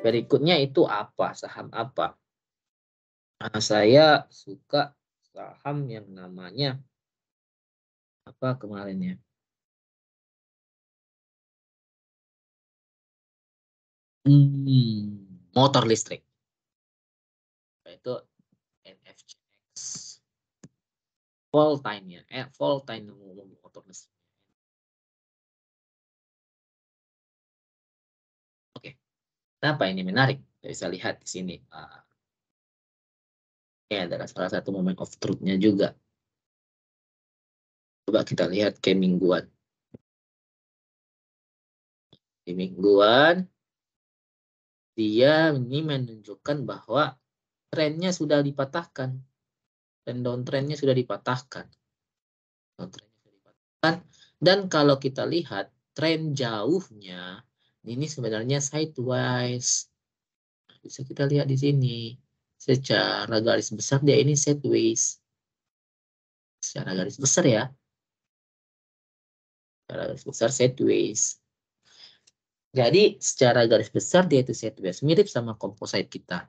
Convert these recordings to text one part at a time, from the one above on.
Berikutnya itu apa? Saham apa? Nah, saya suka saham yang namanya apa kemarin ya? Motor listrik. Itu NFCX. Voltine ya. Voltine motor listrik. Oke. Kenapa ini menarik? Bisa lihat di sini. Ini adalah salah satu moment of truth-nya juga. Coba kita lihat ke mingguan. Di mingguan, dia ini menunjukkan bahwa trennya sudah dipatahkan. Downtrendnya sudah dipatahkan. Dan kalau kita lihat tren jauhnya, ini sebenarnya sideways. Bisa kita lihat di sini. Secara garis besar dia ini sideways. Secara garis besar ya. Secara garis besar sideways. Jadi secara garis besar dia itu sideways. Mirip sama composite kita.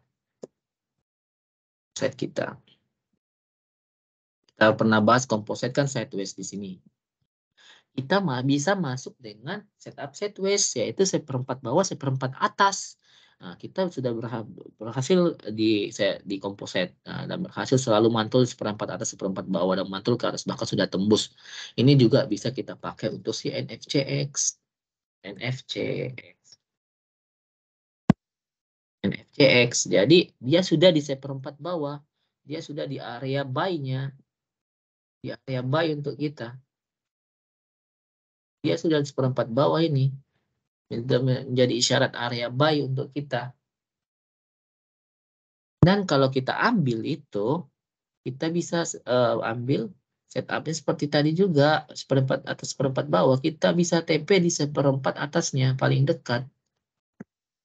Kita pernah bahas composite kan sideways di sini. Kita bisa masuk dengan setup sideways, yaitu seperempat bawah, seperempat atas. Nah, kita sudah berhasil di composite dan berhasil selalu mantul seperempat atas, seperempat bawah, dan mantul ke atas, bahkan sudah tembus. Ini juga bisa kita pakai untuk si NFCX. Jadi dia sudah di seperempat bawah, dia sudah di area buy-nya, di area buy untuk kita. Dia sudah di seperempat bawah ini. Menjadi isyarat area buy untuk kita. Dan kalau kita ambil itu, kita bisa ambil setupnya seperti tadi juga, seperempat atas, seperempat bawah. Kita bisa TP di seperempat atasnya, paling dekat.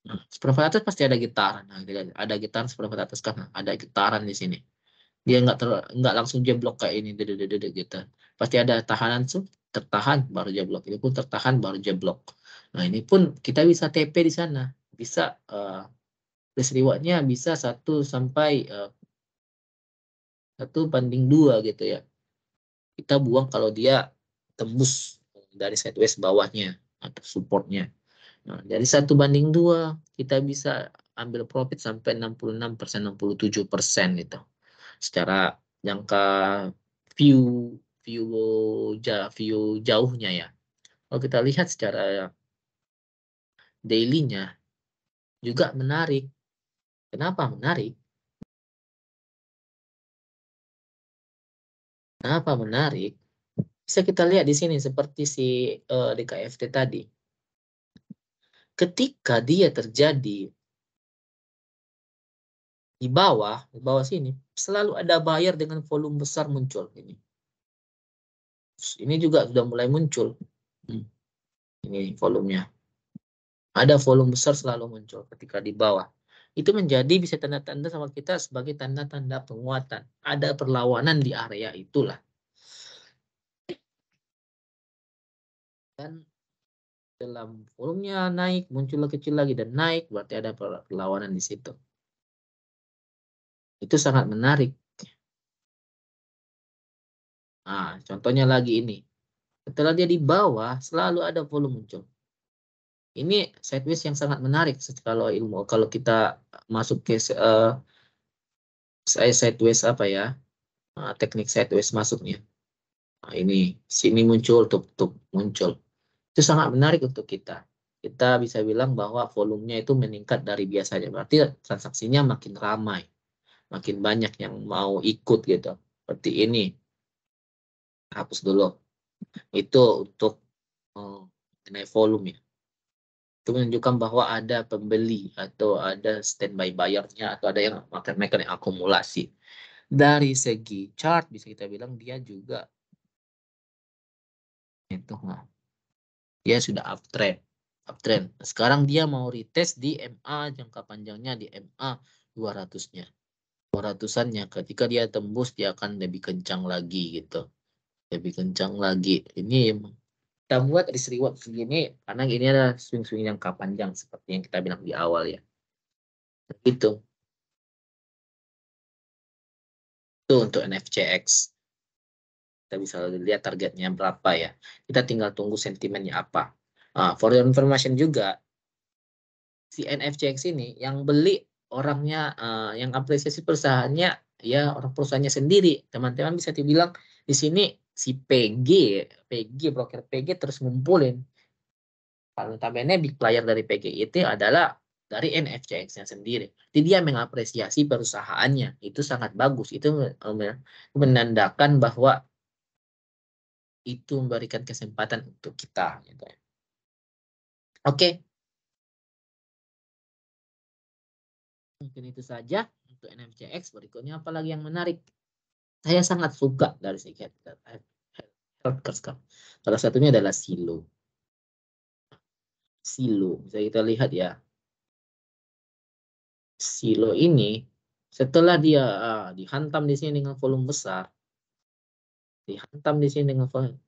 Nah, seperempat atas pasti ada getaran. Nah, ada getaran seperempat atas kan, ada getaran di sini. Dia nggak langsung jeblok kayak ini, gitu. Pasti ada tahanan tertahan baru jeblok. Ini pun tertahan baru jeblok. Nah, ini pun kita bisa TP di sana. Bisa risk reward-nya bisa 1 sampai 1:2 gitu ya. Kita buang kalau dia tembus dari sideways bawahnya atau supportnya. Nah, dari 1:2 kita bisa ambil profit sampai 66%, 67% gitu. Secara jangka view jauhnya ya. Kalau kita lihat secara daily-nya juga menarik. Kenapa menarik? Kenapa menarik? Bisa kita lihat di sini seperti si DKFT tadi. Ketika dia terjadi di bawah sini, selalu ada buyer dengan volume besar muncul ini. Ini juga sudah mulai muncul. Ini volumenya. Ada volume besar selalu muncul ketika di bawah. Itu menjadi bisa tanda-tanda sama kita sebagai tanda-tanda penguatan. Ada perlawanan di area itulah. Dan dalam volumenya naik, muncul kecil lagi dan naik, berarti ada perlawanan di situ. Itu sangat menarik. Nah, contohnya lagi ini. Setelah dia di bawah, selalu ada volume muncul. Ini sideways yang sangat menarik kalau kita masuk ke sideways apa ya? Teknik sideways masuknya. Nah, ini sini muncul, tup muncul. Itu sangat menarik untuk kita. Kita bisa bilang bahwa volumenya itu meningkat dari biasanya. Berarti transaksinya makin ramai. Makin banyak yang mau ikut gitu. Seperti ini. Hapus dulu. Itu untuk mengenai volume ya. Itu menunjukkan bahwa ada pembeli atau ada standby buyer-nya atau ada yang market maker yang akumulasi. Dari segi chart bisa kita bilang dia juga itu dia sudah uptrend. Sekarang dia mau retest di MA jangka panjangnya di MA 200-nya. 200-annya ketika dia tembus dia akan lebih kencang lagi gitu. Lebih kencang lagi. Ini kita buat risk reward segini karena ini adalah swing-swing jangka panjang seperti yang kita bilang di awal ya. Itu untuk NFCX. Kita bisa lihat targetnya berapa ya. Kita tinggal tunggu sentimennya apa. For your information juga, si NFCX ini yang beli orangnya, yang apresiasi perusahaannya ya orang perusahaannya sendiri. Teman-teman bisa dibilang di sini si PG broker PG terus ngumpulin. Kalau notabene big player dari PG itu adalah dari NFCX-nya sendiri. Jadi dia mengapresiasi perusahaannya. Itu sangat bagus. Itu menandakan bahwa itu memberikan kesempatan untuk kita. Gitu. Oke, mungkin itu saja untuk NFCX. Berikutnya apa lagi yang menarik? Saya sangat suka dari segi healthcare sekarang. Salah satunya adalah Silo. Silo, bisa kita lihat ya. Silo ini setelah dia dihantam di sini dengan volume besar, dihantam di sini dengan volume.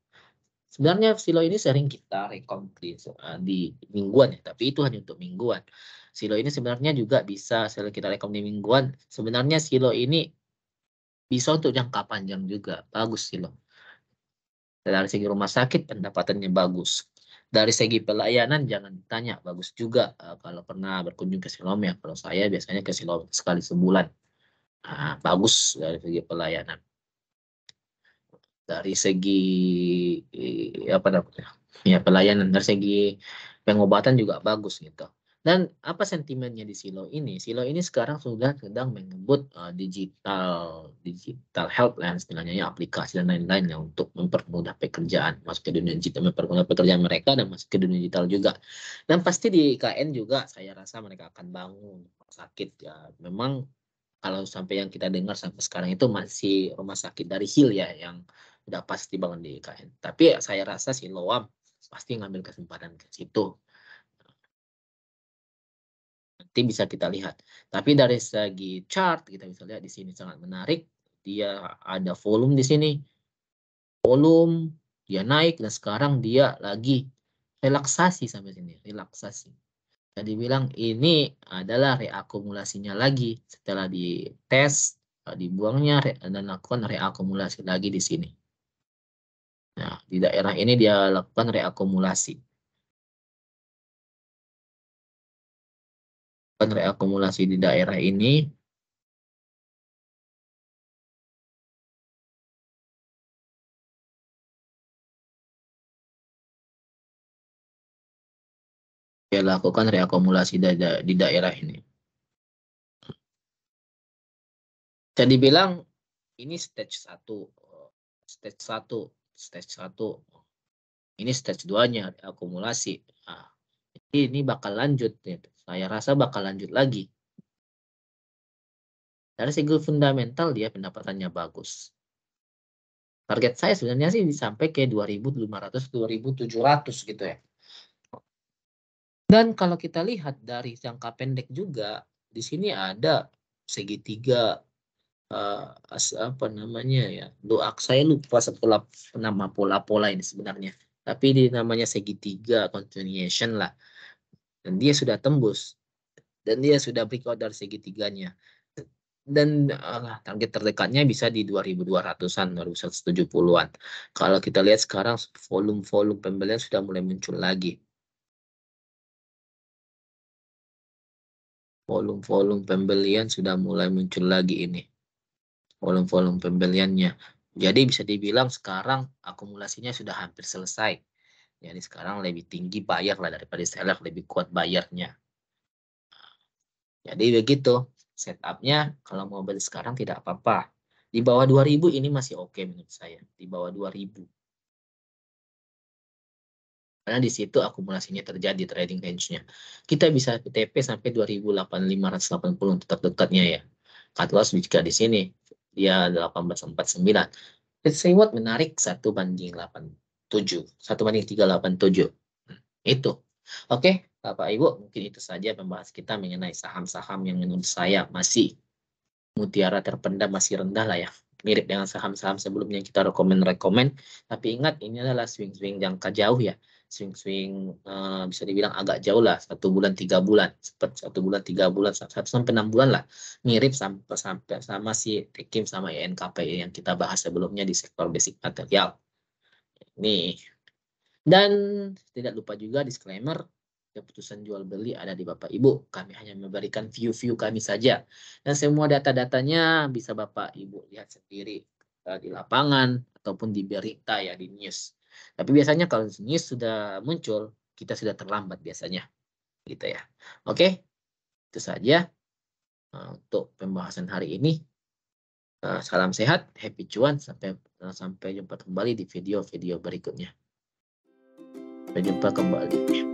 Sebenarnya Silo ini sering kita rekom di mingguan ya, tapi itu hanya untuk mingguan. Silo ini sebenarnya juga bisa selain kita rekom di mingguan. Sebenarnya Silo ini bisa untuk jangka panjang juga, bagus Silo. Dari segi rumah sakit pendapatannya bagus. Dari segi pelayanan jangan ditanya, bagus juga. Kalau pernah berkunjung ke Silom ya, kalau saya biasanya ke Silom sekali sebulan. Bagus dari segi pelayanan. Dari segi apa namanya? Ya pelayanan, dari segi pengobatan juga bagus gitu. Dan apa sentimennya di Silo ini? Silo ini sekarang sudah sedang mengebut digital health lah istilahnya ya, aplikasi dan lain-lain ya untuk mempermudah pekerjaan, masuk ke dunia digital, mempermudah pekerjaan mereka dan masuk ke dunia digital juga. Dan pasti di IKN juga saya rasa mereka akan bangun rumah sakit ya. Memang kalau sampai yang kita dengar sampai sekarang itu masih rumah sakit dari Hill ya yang udah pasti bangun di IKN. Tapi saya rasa si Loam pasti ngambil kesempatan ke situ. Nanti bisa kita lihat. Tapi dari segi chart kita bisa lihat di sini sangat menarik. Dia ada volume di sini. Volume dia naik dan sekarang dia lagi relaksasi sampai sini, relaksasi. Jadi bilang ini adalah reakumulasinya lagi setelah dites, dibuangnya dan lakukan reakumulasi lagi di sini. Nah, di daerah ini dia lakukan reakumulasi. Reakumulasi di daerah ini dia lakukan reakumulasi di daerah ini. Jadi bilang ini stage 1, stage 1, stage 1. Ini stage 2-nya reakumulasi. Nah, ini bakal lanjut ya. Saya rasa bakal lanjut lagi. Dari segi fundamental dia pendapatannya bagus. Target saya sebenarnya sih sampai ke 2.500 2.700 gitu ya. Dan kalau kita lihat dari jangka pendek juga di sini ada segitiga apa namanya ya. Saya lupa nama pola-pola ini sebenarnya. Tapi di namanya segitiga continuation lah. Dan dia sudah tembus. Dan dia sudah breakout dari segitiganya. Dan target terdekatnya bisa di 2.200-an, 2.170-an. Kalau kita lihat sekarang volume pembelian sudah mulai muncul lagi. Volume pembelian sudah mulai muncul lagi ini. Volume pembeliannya. Jadi bisa dibilang sekarang akumulasinya sudah hampir selesai. Jadi sekarang lebih tinggi buyer lah daripada seller, lebih kuat buyernya. Jadi begitu setupnya, kalau mau beli sekarang tidak apa-apa. Di bawah 2.000 ini masih oke menurut saya. Di bawah 2.000. Karena di situ akumulasinya terjadi trading range-nya. Kita bisa TP sampai 2.580 untuk terdekatnya ya. Cut loss jika di sini dia 1849. Let's say what menarik 1/87. 1/387. Itu. Oke, Bapak Ibu, mungkin itu saja pembahas kita mengenai saham-saham yang menurut saya masih mutiara terpendam, masih rendah lah ya. mirip dengan saham-saham sebelumnya yang kita rekomen. Tapi ingat, ini adalah swing-swing jangka jauh ya. Swing-swing bisa dibilang agak jauh lah, 1 bulan 3 bulan, seperti 1 bulan 3 bulan 1 sampai 6 bulan lah, mirip sampai sama si Tekim sama INKP yang kita bahas sebelumnya di sektor basic material. Nih. Dan tidak lupa juga disclaimer, keputusan jual beli ada di Bapak Ibu. Kami hanya memberikan view-view kami saja. Dan semua data-datanya bisa Bapak Ibu lihat sendiri di lapangan ataupun di berita ya, di news. Tapi biasanya kalau news sudah muncul, kita sudah terlambat biasanya. Gitu ya. Oke, itu saja untuk pembahasan hari ini. Salam sehat, happy cuan, sampai jumpa kembali di video-video berikutnya. Sampai jumpa kembali.